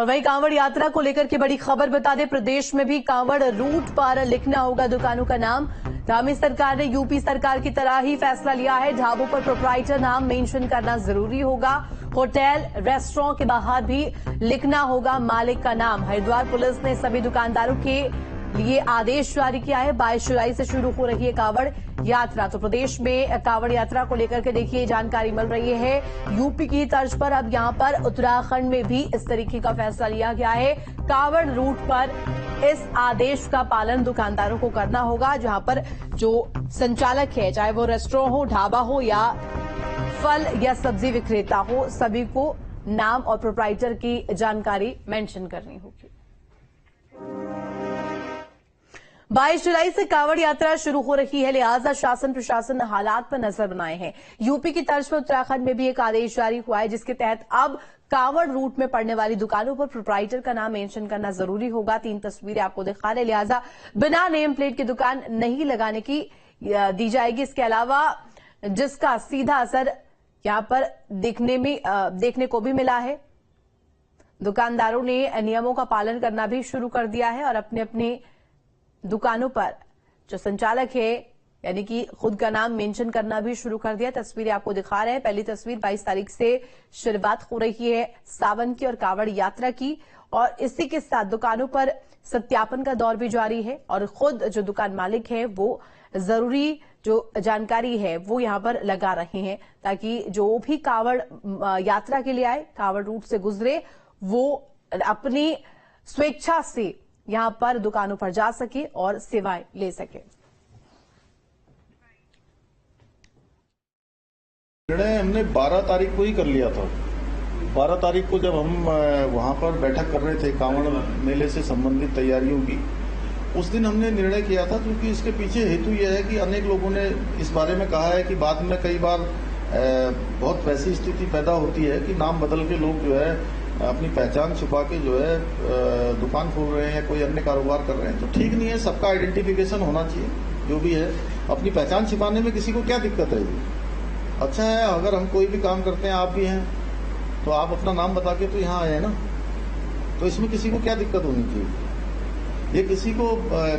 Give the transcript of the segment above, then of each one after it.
और वहीं कांवड़ यात्रा को लेकर के बड़ी खबर बता दें, प्रदेश में भी कांवड़ रूट पर लिखना होगा दुकानों का नाम। धामी सरकार ने यूपी सरकार की तरह ही फैसला लिया है। ढाबों पर प्रोप्राइटर नाम मेंशन करना जरूरी होगा। होटल रेस्टोरेंट के बाहर भी लिखना होगा मालिक का नाम। हरिद्वार पुलिस ने सभी दुकानदारों के लिए आदेश जारी किया है। 22 जुलाई से शुरू हो रही है कांवड़ यात्रा। तो प्रदेश में कांवड़ यात्रा को लेकर के देखिए जानकारी मिल रही है। यूपी की तर्ज पर अब यहां पर उत्तराखंड में भी इस तरीके का फैसला लिया गया है। कांवड़ रूट पर इस आदेश का पालन दुकानदारों को करना होगा। जहां पर जो संचालक है, चाहे वो रेस्टोरेंट हो, ढाबा हो या फल या सब्जी विक्रेता हो, सभी को नाम और प्रोप्राइटर की जानकारी मेंशन करनी होगी। 22 जुलाई से कांवड़ यात्रा शुरू हो रही है, लिहाजा शासन प्रशासन ने हालात पर नजर बनाए हैं। यूपी की तर्ज पर उत्तराखंड में भी एक आदेश जारी हुआ है, जिसके तहत अब कांवड़ रूट में पड़ने वाली दुकानों पर प्रोप्राइटर का नाम मेंशन करना जरूरी होगा। 3 तस्वीरें आपको दिखा रहे, लिहाजा बिना नेम प्लेट की दुकान नहीं लगाने की दी जाएगी। इसके अलावा जिसका सीधा असर यहां पर देखने को भी मिला है। दुकानदारों ने नियमों का पालन करना भी शुरू कर दिया है और अपने अपने दुकानों पर जो संचालक है यानी कि खुद का नाम मेंशन करना भी शुरू कर दिया। तस्वीरें आपको दिखा रहे हैं। पहली तस्वीर 22 तारीख से शुरुआत हो रही है सावन की और कांवड़ यात्रा की, और इसी के साथ दुकानों पर सत्यापन का दौर भी जारी है और खुद जो दुकान मालिक है वो जरूरी जो जानकारी है वो यहां पर लगा रहे हैं, ताकि जो भी कांवड़ यात्रा के लिए आए, कांवड़ रूट से गुजरे, वो अपनी स्वेच्छा से यहां पर दुकानों पर जा सके और सेवाएं ले सके। निर्णय हमने 12 तारीख को ही कर लिया था। 12 तारीख को जब हम वहां पर बैठक कर रहे थे कांवड़ मेले से संबंधित तैयारियों की, उस दिन हमने निर्णय किया था, क्योंकि इसके पीछे हेतु यह है कि अनेक लोगों ने इस बारे में कहा है कि बाद में कई बार बहुत वैसी स्थिति पैदा होती है कि नाम बदल के लोग जो है अपनी पहचान छुपा के जो है दुकान खोल रहे हैं, कोई अन्य कारोबार कर रहे हैं। तो ठीक नहीं है, सबका आइडेंटिफिकेशन होना चाहिए। जो भी है अपनी पहचान छिपाने में किसी को क्या दिक्कत है? अच्छा है अगर हम कोई भी काम करते हैं, आप भी हैं तो आप अपना नाम बता के तो यहाँ आए हैं ना, तो इसमें किसी को क्या दिक्कत होनी चाहिए? ये किसी को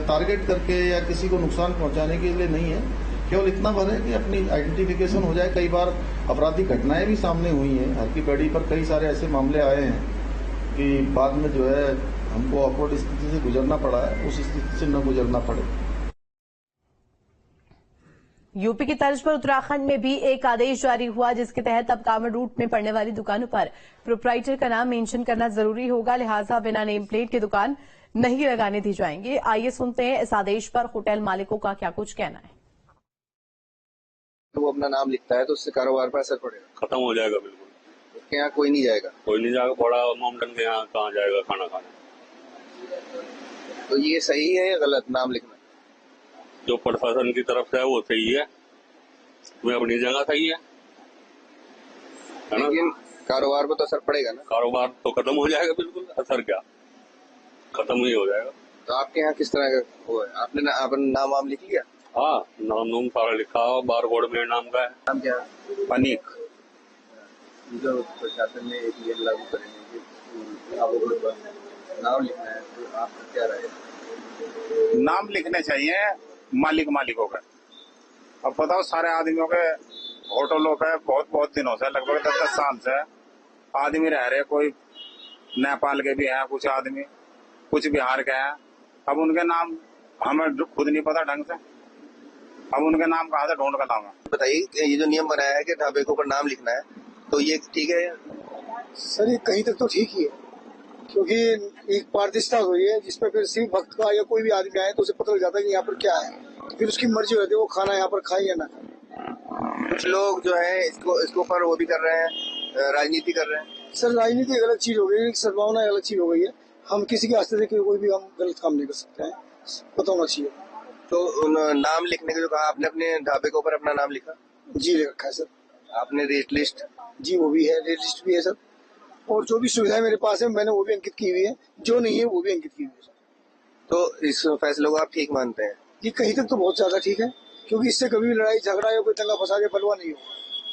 टारगेट करके या किसी को नुकसान पहुंचाने के लिए नहीं है, केवल इतना भर है कि अपनी आइडेंटिफिकेशन हो जाए। कई बार अपराधी घटनाएं भी सामने हुई हैं, हर की पैड़ी पर कई सारे ऐसे मामले आए हैं कि बाद में जो है हमको ऑकवर्ड स्थिति से गुजरना पड़ा है, उस स्थिति से न गुजरना पड़े। यूपी की तर्ज पर उत्तराखंड में भी एक आदेश जारी हुआ, जिसके तहत अब कांवड़ रूट में पड़ने वाली दुकानों पर प्रोप्राइटर का नाम मेंशन करना जरूरी होगा, लिहाजा बिना नेम प्लेट की दुकान नहीं लगाने दी जाएंगी। आइए सुनते हैं इस आदेश पर होटल मालिकों का क्या कुछ कहना है। वो अपना नाम लिखता है तो उससे कारोबार पर असर पड़ेगा, खत्म हो जाएगा बिल्कुल। उसके यहाँ कोई नहीं जाएगा, बड़ा माउंटेन के यहाँ कहाँ जाएगा खाना खाने? तो ये सही है या गलत नाम लिखना? जो प्रशासन की तरफ से है वो सही है, वो अपनी जगह सही है ना? लेकिन कारोबार पर तो असर पड़ेगा ना। कारोबार तो खत्म हो जाएगा बिल्कुल, असर क्या, खत्म ही हो जाएगा। तो आपके यहाँ किस तरह का वो है? आपने नाम वाम लिख लिया? हाँ, नाम सारा लिखा, बार कोड मेरे नाम का है। नाम क्या? पनीक। जो प्रशासन ने एक ये लागू करेंगे कि आपको नाम लिखना है, तो आपको क्या राय है? नाम लिखने चाहिए मालिकों का। अब बताओ, सारे आदमियों के होटलों पे बहुत दिनों से, लगभग 10 साल से आदमी रह रहे। कोई नेपाल के भी हैं, कुछ आदमी, कुछ बिहार के हैं। अब उनके नाम हमें खुद नहीं पता ढंग से, अब उनके नाम कहाँ से ढूंढ कर लाऊंगा? बताइए, ये जो नियम बनाया है कि ढाबे के ऊपर नाम लिखना है, तो ये ठीक है? सर ये कहीं तक तो ठीक ही है, क्योंकि एक पारदर्शिता हुई है जिसपे फिर सिर्फ भक्त का या कोई भी आदमी आए तो उसे पता लग जाता है कि यहाँ पर क्या है, तो फिर उसकी मर्जी रहती है वो खाना यहाँ पर खाए या ना खाए। कुछ लोग जो है इसको पर वो भी कर रहे हैं, राजनीति कर रहे हैं। सर राजनीति एक अलग चीज हो गई है, सद्भावना एक अलग चीज हो गई है। हम किसी के आस्ते से कोई भी हम गलत काम नहीं कर सकते हैं, पता होना चाहिए। तो नाम लिखने का जो कहा आपने, अपने ढाबे के ऊपर अपना नाम लिखा? जी ले रखा है सर। आपने रेट लिस्ट? जी वो भी है, रेट लिस्ट भी है सर, और जो भी सुविधाएं मेरे पास है मैंने वो भी अंकित की हुई है, जो नहीं है वो भी अंकित की हुई है। तो इस फैसले को आप ठीक मानते हैं? जी कहीं तक तो बहुत ज्यादा ठीक है, क्योंकि इससे कभी भी लड़ाई झगड़ा या कोई दंगा फसाद या बलवा नहीं हो।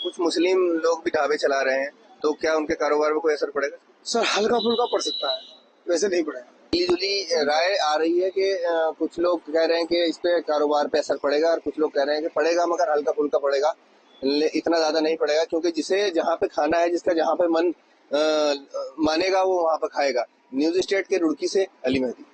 कुछ मुस्लिम लोग भी ढाबे चला रहे हैं, तो क्या उनके कारोबार में कोई असर पड़ेगा? सर हल्का फुल्का पड़ सकता है, वैसे नहीं पड़ेगा। मिली-जुली राय आ रही है कि कुछ लोग कह रहे हैं कि इस पे कारोबार पे असर पड़ेगा और कुछ लोग कह रहे हैं कि पड़ेगा मगर हल्का फुल्का पड़ेगा, इतना ज्यादा नहीं पड़ेगा, क्योंकि जिसे जहाँ पे खाना है, जिसका जहाँ पे मन मानेगा वो वहाँ पे खाएगा। न्यूज स्टेट के रुड़की से अली मेहदी।